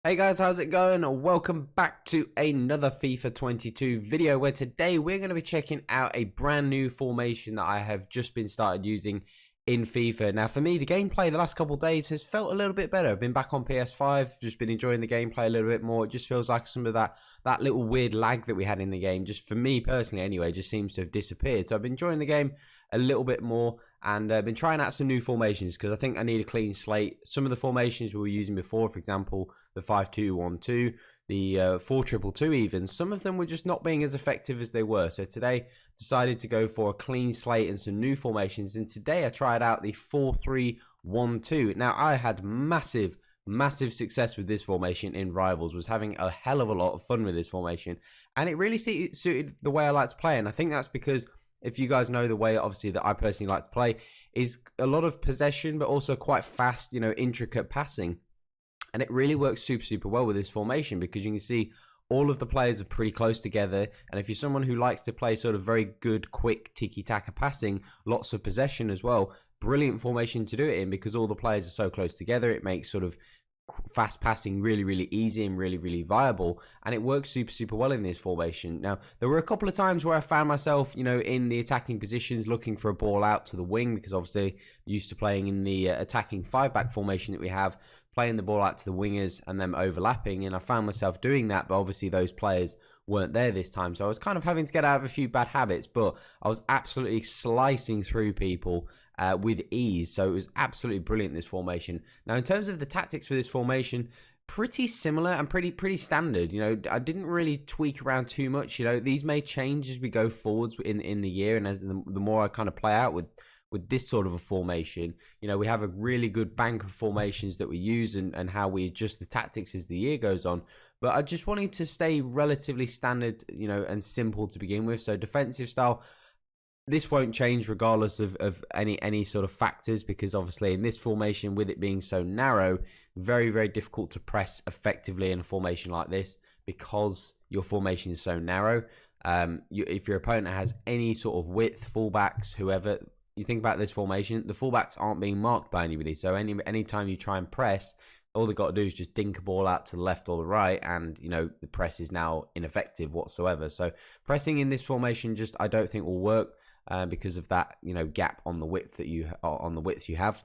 Hey guys, how's it going? Welcome back to another FIFA 22 video where today we're going to be checking out a brand new formation that I have just been started using in FIFA. Now for me, the gameplay the last couple of days has felt a little bit better. I've been back on PS5, just been enjoying the gameplay a little bit more. It just feels like some of that little weird lag that we had in the game, just for me personally anyway, just seems to have disappeared. So I've been enjoying the game a little bit more and I've been trying out some new formations because I think I need a clean slate. Some of the formations we were using before, for example, the 5-2-1-2, the 4-2-2 even, some of them were just not being as effective as they were. So today decided to go for a clean slate and some new formations, and today I tried out the 4-3-1-2. Now I had massive success with this formation in Rivals, was having a hell of a lot of fun with this formation, and it really suited the way I like to play. And I think that's because, if you guys know the way obviously that I personally like to play, is a lot of possession but also quite fast, intricate passing. And it really works super well with this formation because you can see all of the players are pretty close together. And if you're someone who likes to play sort of very good, quick, tiki-taka passing, lots of possession as well, brilliant formation to do it in because all the players are so close together. It makes sort of fast passing really easy and really viable, and it works super well in this formation. Now there were a couple of times where I found myself in the attacking positions looking for a ball out to the wing, because obviously used to playing in the attacking 5-back formation that we have, playing the ball out to the wingers and them overlapping, and I found myself doing that, but obviously those players weren't there this time, so I was kind of having to get out of a few bad habits, but I was absolutely slicing through people with ease. So it was absolutely brilliant, this formation. Now in terms of the tactics for this formation, pretty similar and pretty standard. I didn't really tweak around too much. These may change as we go forwards in the year, and as the more I kind of play out with this sort of a formation. We have a really good bank of formations that we use and how we adjust the tactics as the year goes on. But I just wanted to stay relatively standard, and simple to begin with. So defensive style, this won't change regardless of any sort of factors, because obviously in this formation, with it being so narrow, very difficult to press effectively in a formation like this because your formation is so narrow. If your opponent has any sort of width, fullbacks, whoever, you think about this formation, the fullbacks aren't being marked by anybody. So any time you try and press, all they've got to do is just dink a ball out to the left or the right, and the press is now ineffective whatsoever. So pressing in this formation I don't think will work. Because of that, gap on the width that widths you have.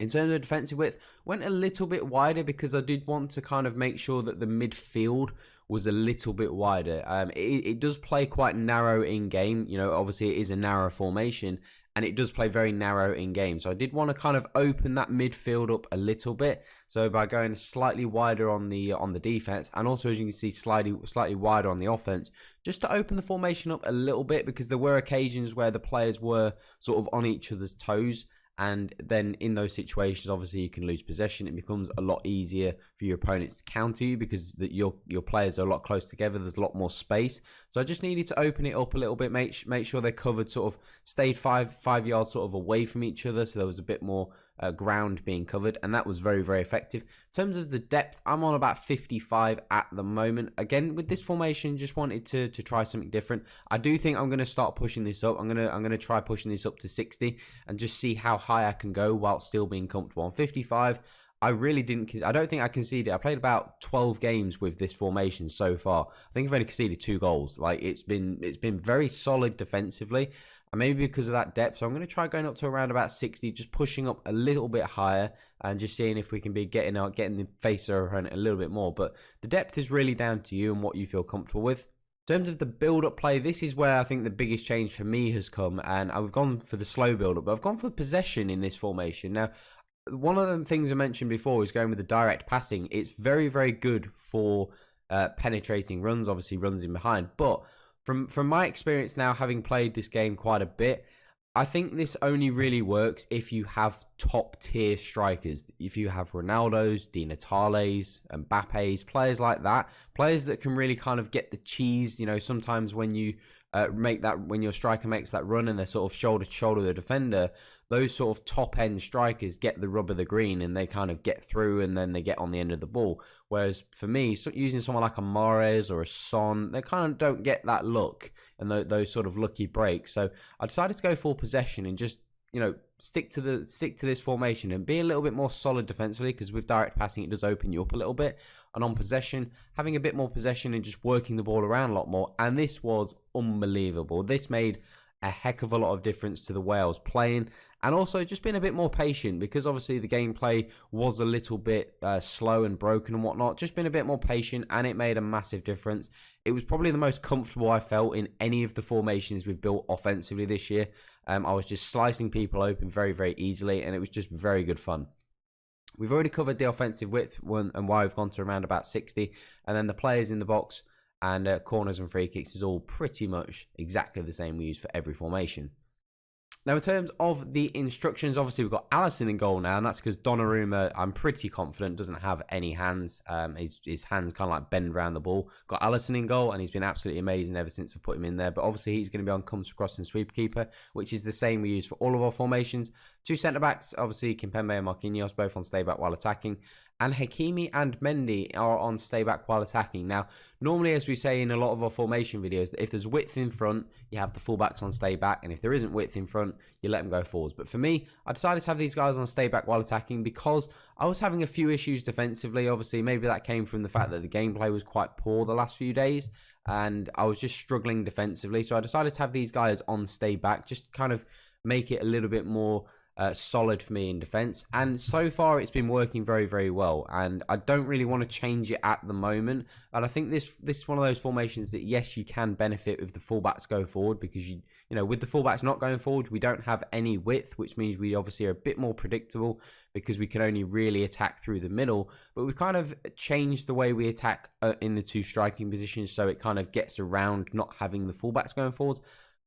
In terms of defensive width, went a little bit wider because I did want to kind of make sure that the midfield was a little bit wider. It does play quite narrow in game. Obviously it is a narrow formation, and it does play very narrow in game. So I did want to kind of open that midfield up a little bit. So by going slightly wider on the defense, and also, as you can see, slightly wider on the offense, just to open the formation up a little bit, because there were occasions where the players were sort of on each other's toes. And then in those situations, obviously you can lose possession. It becomes a lot easier for your opponents to counter you because your players are a lot close together. There's a lot more space. So I just needed to open it up a little bit, make sure they covered, sort of stayed five yards sort of away from each other. So there was a bit more ground being covered, and that was very effective. In terms of the depth, I'm on about 55 at the moment. Again, with this formation, just wanted to try something different. I do think I'm going to start pushing this up. I'm gonna try pushing this up to 60 and just see how high I can go while still being comfortable. On 55, I don't think I conceded. I played about 12 games with this formation so far. I think I've only conceded 2 goals. Like it's been very solid defensively. And maybe because of that depth, so I'm going to try going up to around about 60, just pushing up a little bit higher and just seeing if we can be getting the face around it a little bit more. But the depth is really down to you and what you feel comfortable with. In terms of the build-up play, this is where I think the biggest change for me has come, and I've gone for the slow build-up, but I've gone for possession in this formation. Now, one of the things I mentioned before is going with the direct passing. It's very good for penetrating runs, obviously runs in behind, but from my experience now, having played this game quite a bit, I think this only really works if you have top tier strikers. If you have Ronaldo's, Di Natale's, Mbappe's, players like that, players that can really kind of get the cheese. Sometimes when you when your striker makes that run and they're sort of shoulder to shoulder the defender, those sort of top end strikers get the rub of the green and they kind of get through and then they get on the end of the ball. Whereas for me, using someone like a Mahrez or a Son, they kind of don't get that look and those sort of lucky breaks. So I decided to go full possession and just stick to this formation and be a little bit more solid defensively, because with direct passing it does open you up a little bit. And on possession, having a bit more possession and just working the ball around a lot more. And this was unbelievable. This made a heck of a lot of difference to the way I was playing, and also just being a bit more patient, because obviously the gameplay was a little bit slow and broken and whatnot. Just being a bit more patient, and it made a massive difference. It was probably the most comfortable I felt in any of the formations we've built offensively this year. I was just slicing people open very, very easily, and it was just very good fun. We've already covered the offensive width and why we've gone to around about 60, and then the players in the box and corners and free kicks is all pretty much exactly the same we use for every formation. Now, in terms of the instructions, obviously we've got Alisson in goal now, and that's because Donnarumma, I'm pretty confident, doesn't have any hands. His hands kind of like bend around the ball. Got Alisson in goal, and he's been absolutely amazing ever since I put him in there. But obviously he's going to be on comes across and sweep keeper, which is the same we use for all of our formations. Two centre-backs, obviously Kimpembe and Marquinhos, both on stay back while attacking. And Hakimi and Mendy are on stay back while attacking. Now, normally, as we say in a lot of our formation videos, that if there's width in front, you have the fullbacks on stay back. And if there isn't width in front, you let them go forwards. But for me, I decided to have these guys on stay back while attacking because I was having a few issues defensively. Obviously, maybe that came from the fact that the gameplay was quite poor the last few days, and I was just struggling defensively. So I decided to have these guys on stay back, just kind of make it a little bit more solid for me in defense. And so far it's been working very, very well, and I don't really want to change it at the moment. And I think this is one of those formations that, yes, you can benefit if the fullbacks go forward, because you know, with the fullbacks not going forward, we don't have any width, which means we obviously are a bit more predictable because we can only really attack through the middle. But we've kind of changed the way we attack in the two striking positions, so it kind of gets around not having the fullbacks going forward.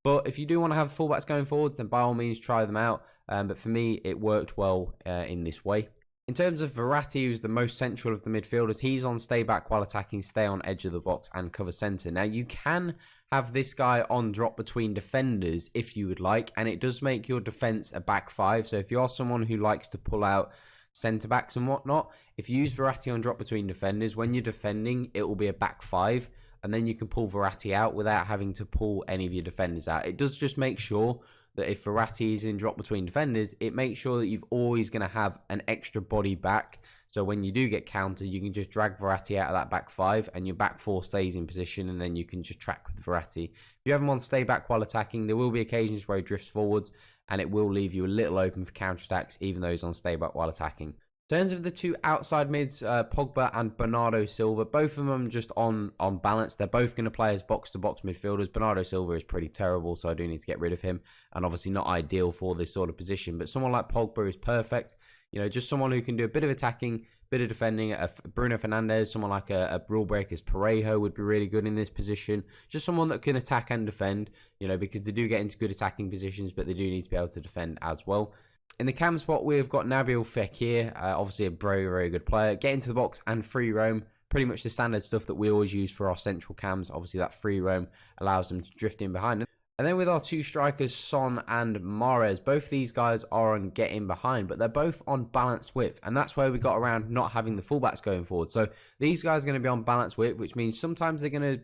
But if you do want to have fullbacks going forwards, then by all means try them out. But for me, it worked well in this way. In terms of Verratti, who's the most central of the midfielders, he's on stay back while attacking, stay on edge of the box, and cover centre. Now, you can have this guy on drop between defenders if you would like, and it does make your defence a back five. So if you're someone who likes to pull out centre backs and whatnot, if you use Verratti on drop between defenders, when you're defending, it will be a back five. And then you can pull Verratti out without having to pull any of your defenders out. It does just make sure that if Verratti is in drop between defenders, it makes sure that you've always going to have an extra body back. So when you do get countered, you can just drag Verratti out of that back five and your back four stays in position, and then you can just track with Verratti. If you have him on stay back while attacking, there will be occasions where he drifts forwards, and it will leave you a little open for counter-attacks, even though he's on stay back while attacking. In terms of the two outside mids, Pogba and Bernardo Silva, both of them just on balance. They're both going to play as box-to-box midfielders. Bernardo Silva is pretty terrible, so I do need to get rid of him. And obviously not ideal for this sort of position. But someone like Pogba is perfect. You know, just someone who can do a bit of attacking, bit of defending. Bruno Fernandes, someone like a rule breaker's Parejo would be really good in this position. Just someone that can attack and defend, you know, because they do get into good attacking positions, but they do need to be able to defend as well. In the cam spot, we've got Nabil Fekir, obviously a very, very good player. Get into the box and free roam. Pretty much the standard stuff that we always use for our central cams. Obviously, that free roam allows them to drift in behind them. And then with our two strikers, Son and Mahrez, both these guys are on get in behind, but they're both on balanced width. And that's where we got around not having the fullbacks going forward. So these guys are going to be on balanced width, which means sometimes they're going to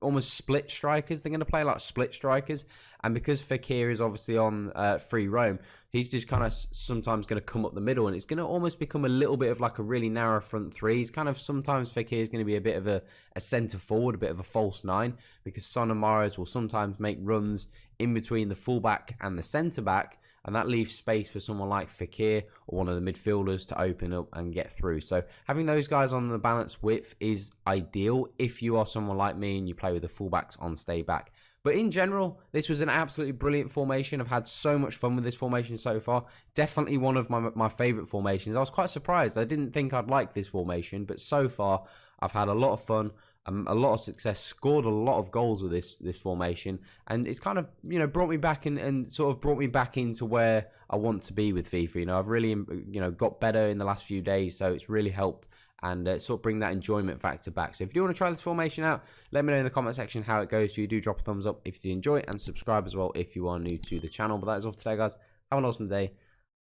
almost split strikers. They're going to play like split strikers. And because Fekir is obviously on free roam, he's just kind of sometimes going to come up the middle, and it's going to almost become a little bit of like a really narrow front three. He's kind of sometimes Fekir is going to be a bit of a centre forward, a bit of a false nine, because Son and Mahrez will sometimes make runs in between the fullback and the centre back, and that leaves space for someone like Fekir or one of the midfielders to open up and get through. So having those guys on the balanced width is ideal if you are someone like me and you play with the fullbacks on stay back. But in general, this was an absolutely brilliant formation. I've had so much fun with this formation so far. Definitely one of my favourite formations. I was quite surprised. I didn't think I'd like this formation, but so far I've had a lot of fun, a lot of success, scored a lot of goals with this formation, and it's kind of, you know, brought me back and sort of brought me back into where I want to be with FIFA. You know, I've really, you know, got better in the last few days, so it's really helped and sort of bring that enjoyment factor back. So if you do want to try this formation out, let me know in the comment section how it goes. So you do drop a thumbs up if you enjoy it, and subscribe as well if you are new to the channel. But that is all for today, guys. Have an awesome day.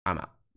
I'm out.